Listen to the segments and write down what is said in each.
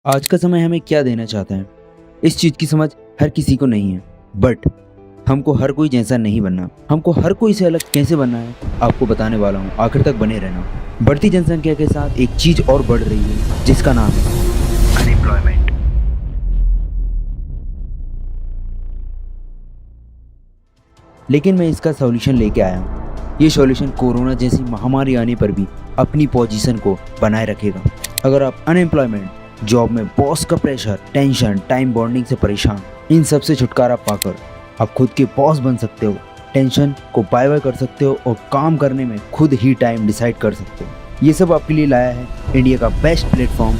आज का समय हमें क्या देना चाहता है, इस चीज़ की समझ हर किसी को नहीं है। बट हमको हर कोई जैसा नहीं बनना, हमको हर कोई से अलग कैसे बनना है आपको बताने वाला हूँ। आखिर तक बने रहना। बढ़ती जनसंख्या के साथ एक चीज़ और बढ़ रही है जिसका नाम है अनएम्प्लॉयमेंट। लेकिन मैं इसका सॉल्यूशन लेके आया हूँ। ये सॉल्यूशन कोरोना जैसी महामारी आने पर भी अपनी पोजीशन को बनाए रखेगा। अगर आप अनएम्प्लॉयमेंट, जॉब में बॉस का प्रेशर, टेंशन, टाइम बॉन्डिंग से परेशान, इन सब से छुटकारा पाकर आप खुद के बॉस बन सकते हो, टेंशन को बाय बाय कर सकते हो और काम करने में खुद ही टाइम डिसाइड कर सकते हो। ये सब आपके लिए लाया है इंडिया का बेस्ट प्लेटफॉर्म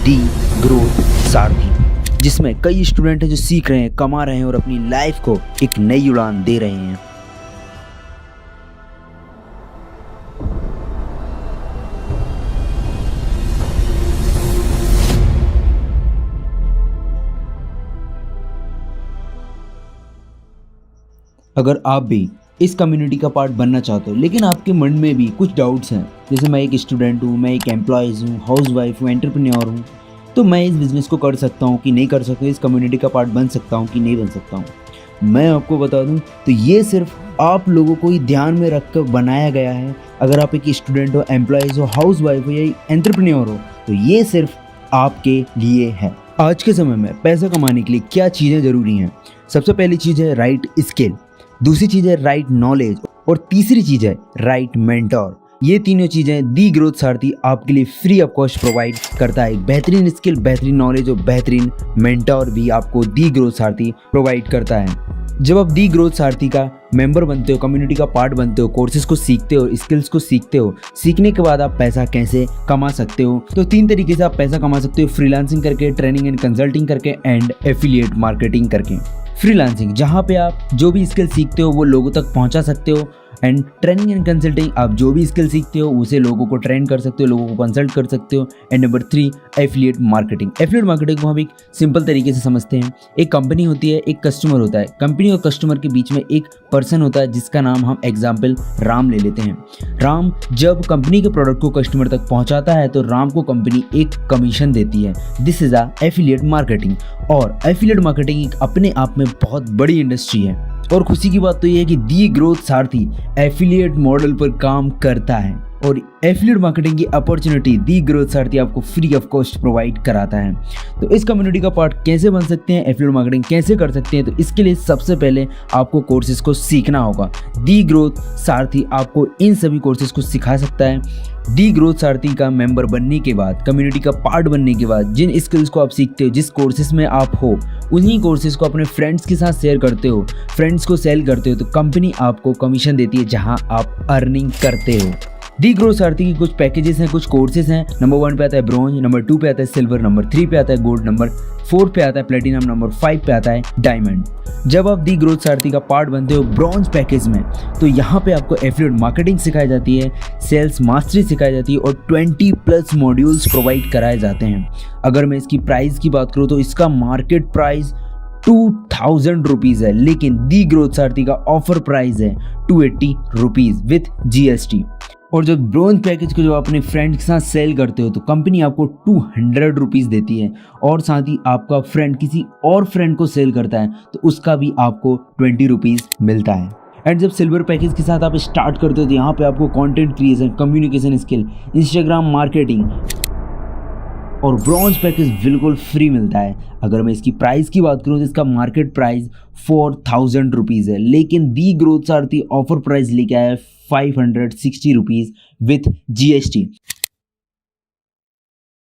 दी ग्रोथ सारथी, जिसमें कई स्टूडेंट हैं जो सीख रहे हैं, कमा रहे हैं और अपनी लाइफ को एक नई उड़ान दे रहे हैं। अगर आप भी इस कम्युनिटी का पार्ट बनना चाहते हो लेकिन आपके मन में भी कुछ डाउट्स हैं, जैसे मैं एक स्टूडेंट हूँ, मैं एक एम्प्लॉयज़ हूँ, हाउस वाइफ हूँ, एंटरप्रेन्योर हूँ, तो मैं इस बिज़नेस को कर सकता हूँ कि नहीं कर सकता हूँ, इस कम्युनिटी का पार्ट बन सकता हूँ कि नहीं बन सकता हूँ। मैं आपको बता दूँ तो ये सिर्फ आप लोगों को ही ध्यान में रख कर बनाया गया है। अगर आप एक स्टूडेंट हो, एम्प्लॉयज़ हो, हाउस वाइफ हो या एंटरप्रेन्योर हो, तो ये सिर्फ आपके लिए है। आज के समय में पैसा कमाने के लिए क्या चीज़ें ज़रूरी हैं? सबसे पहली चीज़ है राइट स्किल, दूसरी चीज़ है राइट नॉलेज और तीसरी चीज़ है राइट मेंटोर। ये तीनों चीज़ें दी ग्रोथ सारथी आपके लिए फ्री ऑफ कॉस्ट प्रोवाइड करता है। एक बेहतरीन स्किल, बेहतरीन नॉलेज और बेहतरीन मेंटोर भी आपको दी ग्रोथ सारथी प्रोवाइड करता है। जब आप दी ग्रोथ सारथी का मेंबर बनते हो, कम्युनिटी का पार्ट बनते हो, कोर्सेज को सीखते हो, स्किल्स को सीखते हो, सीखने के बाद आप पैसा कैसे कमा सकते हो, तो 3 तरीके से आप पैसा कमा सकते हो। फ्रीलांसिंग करके, ट्रेनिंग एंड कंसल्टिंग करके एंड एफिलिएट मार्केटिंग करके। फ्रीलांसिंग, जहाँ पे आप जो भी स्किल सीखते हो वो लोगों तक पहुँचा सकते हो, एंड ट्रेनिंग एंड कंसल्टिंग, आप जो भी स्किल सीखते हो उसे लोगों को ट्रेन कर सकते हो, लोगों को कंसल्ट कर सकते हो। And number 3 affiliate marketing. Affiliate marketing को हम एक सिंपल तरीके से समझते हैं। एक कंपनी होती है, एक कस्टमर होता है, कंपनी और कस्टमर के बीच में एक पर्सन होता है जिसका नाम हम एग्जाम्पल राम ले लेते हैं। राम जब कंपनी के प्रोडक्ट को कस्टमर तक पहुंचाता है तो राम को कंपनी एक कमीशन देती है। This is a affiliate marketing. और एफिलिएट मार्केटिंग एक अपने आप में बहुत बड़ी इंडस्ट्री है और खुशी की बात तो ये है कि दी ग्रोथ सारथी एफिलिएट मॉडल पर काम करता है और एफिलिएट मार्केटिंग की अपॉर्चुनिटी दी ग्रोथ सारथी आपको फ्री ऑफ कॉस्ट प्रोवाइड कराता है। तो इस कम्युनिटी का पार्ट कैसे बन सकते हैं, एफिलिएट मार्केटिंग कैसे कर सकते हैं, तो इसके लिए सबसे पहले आपको कोर्सेज को सीखना होगा। दी ग्रोथ सारथी आपको इन सभी कोर्सेज को सिखा सकता है। दी ग्रोथ सारथी का मेंबर बनने के बाद, कम्युनिटी का पार्ट बनने के बाद, जिन स्किल्स को आप सीखते हो, जिस कोर्सेज में आप हो, उन्हीं कोर्सेज को अपने फ्रेंड्स के साथ शेयर करते हो, फ्रेंड्स को सेल करते हो, तो कंपनी आपको कमीशन देती है जहां आप अर्निंग करते हो। दी ग्रोथ सारथी की कुछ पैकेजेस हैं, कुछ कोर्सेज हैं। नंबर 1 पे आता है ब्रॉन्ज, नंबर 2 पे आता है सिल्वर, नंबर 3 पे आता है गोल्ड, नंबर 4 पे आता है प्लेटिनम, नंबर 5 पे आता है डायमंड। जब आप दी ग्रोथ सारथी का पार्ट बनते हो ब्रॉन्ज पैकेज में, तो यहाँ पे आपको एफिलिएट मार्केटिंग सिखाई जाती है, सेल्स मास्टरी सिखाई जाती है और 20+ मॉड्यूल्स प्रोवाइड कराए जाते हैं। अगर मैं इसकी प्राइस की बात करूँ तो इसका मार्केट प्राइस 2000 रुपीज़ है, लेकिन दी ग्रोथ सारथी का ऑफर प्राइस है 280 रुपीज़ विथ GST। और जब ब्रॉन्ज पैकेज को जब अपने फ्रेंड के साथ सेल करते हो तो कंपनी आपको 200 रुपीज़ देती है और साथ ही आपका फ्रेंड किसी और फ्रेंड को सेल करता है तो उसका भी आपको 20 रुपीज़ मिलता है। एंड जब सिल्वर पैकेज के साथ आप स्टार्ट करते हो तो यहाँ पे आपको content creation, communication skill, Instagram marketing और ब्रॉन्ज पैकेज बिल्कुल फ्री मिलता है। अगर मैं इसकी प्राइस की बात करूँ तो इसका मार्केट प्राइस 4000 रुपीज़ है, लेकिन दी ग्रोथ सारथी ऑफर प्राइस लेके आया है 560 रुपीज़ विथ GST।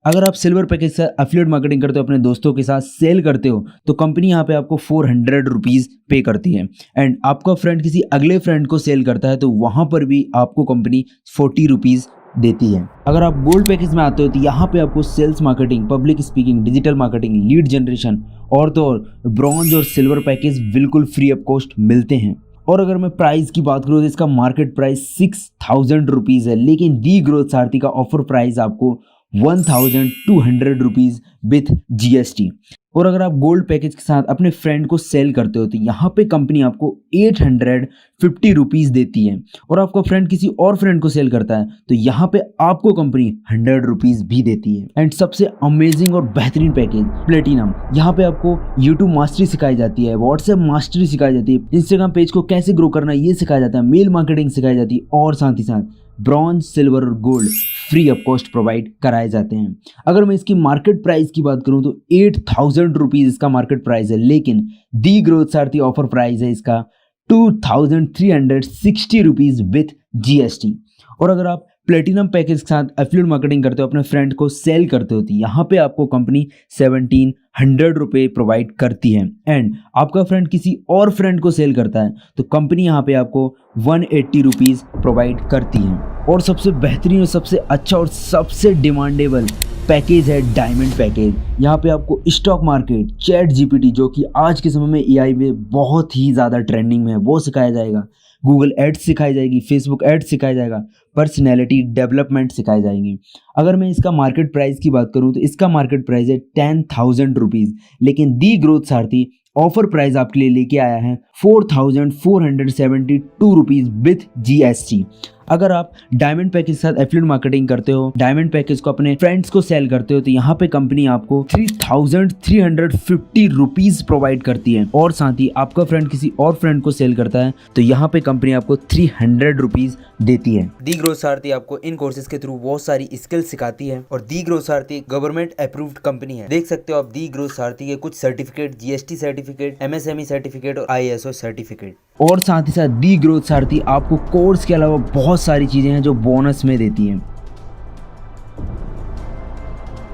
अगर आप सिल्वर पैकेज से एफिलिएट मार्केटिंग करते हो, अपने दोस्तों के साथ सेल करते हो, तो कंपनी यहाँ पे आपको 400 रुपीज़ पे करती है। एंड आपका फ्रेंड किसी अगले फ्रेंड को सेल करता है तो वहाँ पर भी आपको कंपनी 40 रुपीज़ देती है। अगर आप गोल्ड पैकेज में आते हो तो यहाँ पे आपको sales marketing, public speaking, digital marketing, lead generation और तो और ब्रॉन्ज और सिल्वर पैकेज बिल्कुल फ्री ऑफ कॉस्ट मिलते हैं। और अगर मैं प्राइस की बात करूँ तो इसका मार्केट प्राइस 6000 रुपीज़ है, लेकिन दी ग्रोथ सारथी का ऑफर प्राइस आपको 1200 रुपीज़ विथ GST। और अगर आप गोल्ड पैकेज के साथ अपने फ्रेंड को सेल करते हो तो यहाँ पे कंपनी आपको 850 रुपीज़ देती है। और आपका फ्रेंड किसी और फ्रेंड को सेल करता है तो यहाँ पे आपको कंपनी 100 रुपीज़ भी देती है। एंड सबसे अमेजिंग और बेहतरीन पैकेज प्लेटिनम, यहाँ पे आपको यूट्यूब मास्टरी सिखाई जाती है, व्हाट्सएप मास्टरी सिखाई जाती है, इंस्टाग्राम पेज को कैसे ग्रो करना है ये सिखाया जाता है, मेल मार्केटिंग सिखाई जाती है, और साथ ही साथ ब्रॉन्ज, सिल्वर और gold free of cost provide कराए जाते हैं। अगर मैं इसकी मार्केट प्राइस की बात करूं तो 8000 रुपीज़ इसका मार्केट प्राइस है, लेकिन दी ग्रोथ सारथी ऑफर प्राइस है इसका 2360 रुपीज़ विथ GST। और अगर आप प्लेटिनम पैकेज के साथ एफिलिएट मार्केटिंग करते हो, अपने फ्रेंड को सेल करते हो तो यहाँ पे आपको कंपनी 1700 रुपये प्रोवाइड करती है। एंड आपका फ्रेंड किसी और फ्रेंड को सेल करता है तो कंपनी यहाँ पे आपको 180 रुपीज़ प्रोवाइड करती है। और सबसे बेहतरीन और सबसे अच्छा और सबसे डिमांडेबल पैकेज है डायमंड पैकेज। यहाँ पे आपको स्टॉक मार्केट, चैट GPT जो कि आज के समय में AI में बहुत ही ज़्यादा ट्रेंडिंग में है वो सिखाया जाएगा, गूगल एड्स सिखाई जाएगी, फेसबुक एड्स सिखाया जाएगा, पर्सनैलिटी डेवलपमेंट सिखाई जाएंगी। अगर मैं इसका मार्केट प्राइस की बात करूं तो इसका मार्केट प्राइस है 10,000 रुपीज़, लेकिन दी ग्रोथ सारथी ऑफर प्राइस आपके लिए लेके आया है 4472 रुपीज़ विथ GST। अगर आप डायमंड पैकेज के साथ एफिलिएट मार्केटिंग करते हो, डायमंड पैकेज को अपने फ्रेंड्स को सेल करते हो तो यहाँ पे कंपनी आपको 3350 रुपीज़ प्रोवाइड करती है। और साथ ही आपका फ्रेंड किसी और फ्रेंड को सेल करता है तो यहाँ पे कंपनी आपको 300 रुपीज़ देती है। दी ग्रोथ सारथी आपको इन कोर्सेज के थ्रू बहुत सारी स्किल्स सिखाती है और दी ग्रोथ सारथी गवर्नमेंट अप्रूव्ड कंपनी है। देख सकते हो आप दी ग्रोथ सारथी के कुछ certificate, GST certificate, MSME certificate और ISO सर्टिफिकेट। और साथ ही साथ दी ग्रोथ सारथी आपको कोर्स के अलावा बहुत सारी चीजें हैं जो बोनस में देती हैं।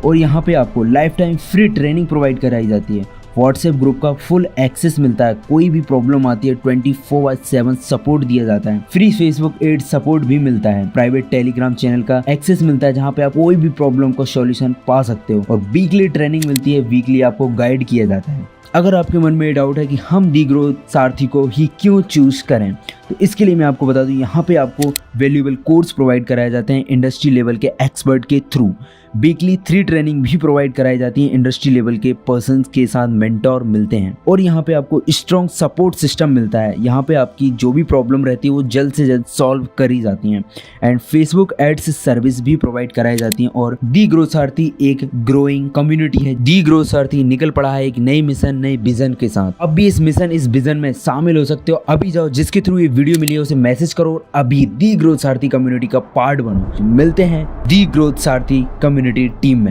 और यहाँ पे आपको life time free training provide कराई जाती है, व्हाट्सएप ग्रुप का फुल एक्सेस मिलता है, कोई भी प्रॉब्लम आती है 24/7 सपोर्ट दिया जाता है, फ्री फेसबुक एड सपोर्ट भी मिलता है, प्राइवेट टेलीग्राम चैनल का एक्सेस मिलता है जहाँ पे आप कोई भी प्रॉब्लम का सॉल्यूशन पा सकते हो, और वीकली ट्रेनिंग मिलती है, वीकली आपको गाइड किया जाता है। अगर आपके मन में ये डाउट है कि हम दी ग्रोथ सारथी को ही क्यों चूज करें तो इसके लिए मैं आपको बता दूं, यहाँ पे आपको वैल्यूएबल कोर्स प्रोवाइड कराए जाते हैं इंडस्ट्री लेवल के एक्सपर्ट के थ्रू, वीकली 3 ट्रेनिंग भी प्रोवाइड कराई जाती है, इंडस्ट्री लेवल के पर्सन्स के साथ मेंटोर मिलते हैं, और यहाँ पे आपको स्ट्रॉन्ग सपोर्ट सिस्टम मिलता है। यहाँ पे आपकी जो भी प्रॉब्लम रहती है वो जल्द से जल्द सॉल्व करी जाती हैं, एंड फेसबुक एड्स सर्विस भी प्रोवाइड कराई जाती हैं। और दी ग्रोथ सारथी एक ग्रोइंग कम्युनिटी है। दी ग्रोथ सारथी निकल पड़ा है एक नई मिशन, नई विजन के साथ। अब भी इस मिशन, इस विजन में शामिल हो सकते हो। अभी जाओ, जिसके थ्रू ये वीडियो मिली है उसे मैसेज करो और अभी दी ग्रोथ सारथी कम्युनिटी का पार्ट बनो। मिलते हैं दी ग्रोथ सारथी कम्युनिटी टीम में।